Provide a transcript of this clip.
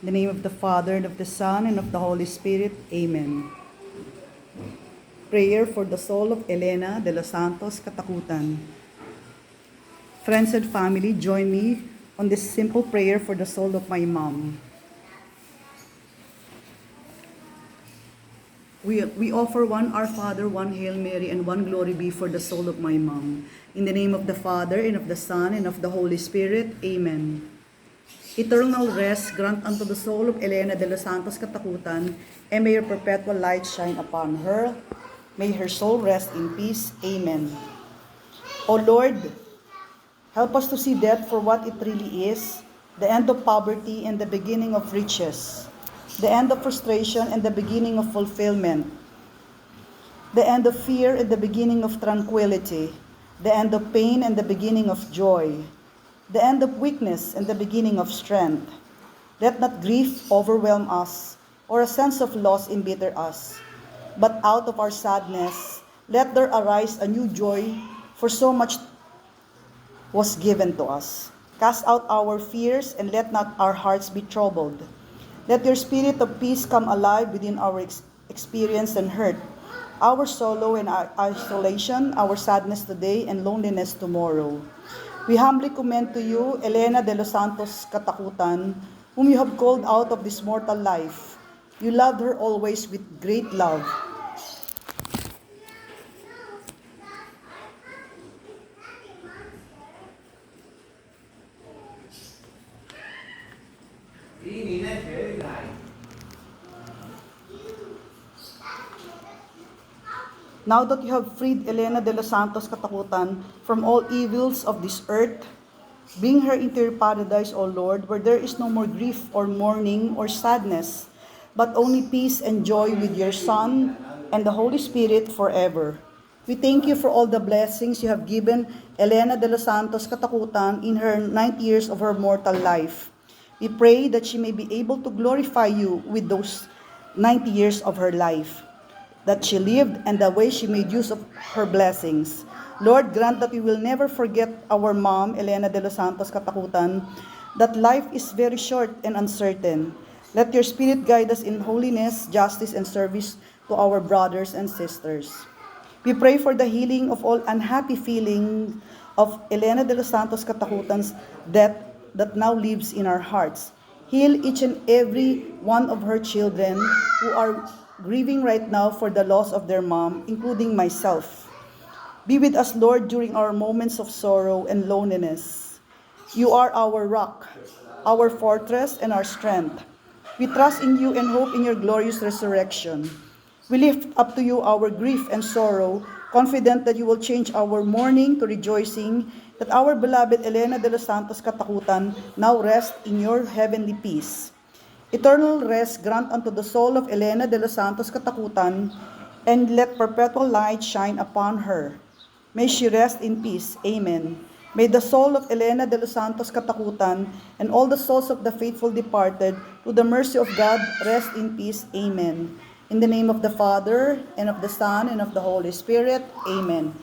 In the name of the Father, and of the Son, and of the Holy Spirit. Amen. Prayer for the soul of Elena de los Santos Katakutan. Friends and family, join me on this simple prayer for the soul of my mom. We offer one Our Father, one Hail Mary, and one Glory Be for the soul of my mom. In the name of the Father, and of the Son, and of the Holy Spirit. Amen. Eternal rest grant unto the soul of Elena de los Santos Katakutan, and may your perpetual light shine upon her. May her soul rest in peace. Amen. O Lord, help us to see death for what it really is, the end of poverty and the beginning of riches, the end of frustration and the beginning of fulfillment, the end of fear and the beginning of tranquility, the end of pain and the beginning of joy, the end of weakness and the beginning of strength. Let not grief overwhelm us, or a sense of loss embitter us, but out of our sadness, let there arise a new joy, for so much was given to us. Cast out our fears, and let not our hearts be troubled. Let your spirit of peace come alive within our experience and hurt, our sorrow and our isolation, our sadness today and loneliness tomorrow. We humbly commend to you Elena de los Santos Katakutan, whom you have called out of this mortal life. You loved her always with great love. Now that you have freed Elena de los Santos Katakutan from all evils of this earth, bring her into your paradise, O Lord, where there is no more grief or mourning or sadness, but only peace and joy with your Son and the Holy Spirit forever. We thank you for all the blessings you have given Elena de los Santos Katakutan in her 90 years of her mortal life. We pray that she may be able to glorify you with those 90 years of her life that she lived and the way she made use of her blessings. Lord, grant that we will never forget our mom, Elena de los Santos Katakutan, that life is very short and uncertain. Let your Spirit guide us in holiness, justice, and service to our brothers and sisters. We pray for the healing of all unhappy feeling of Elena de los Santos Katakutan's death that now lives in our hearts. Heal each and every one of her children who are grieving right now for the loss of their mom, including myself. Be with us, Lord, during our moments of sorrow and loneliness. You are our rock, our fortress, and our strength. We trust in you and hope in your glorious resurrection. We lift up to you our grief and sorrow, confident that you will change our mourning to rejoicing, that our beloved Elena de los Santos Katakutan now rest in your heavenly peace. Eternal rest grant unto the soul of Elena de los Santos Katakutan, and let perpetual light shine upon her. May she rest in peace. Amen. May the soul of Elena de los Santos Katakutan and all the souls of the faithful departed, through the mercy of God, rest in peace. Amen. In the name of the Father, and of the Son, and of the Holy Spirit. Amen.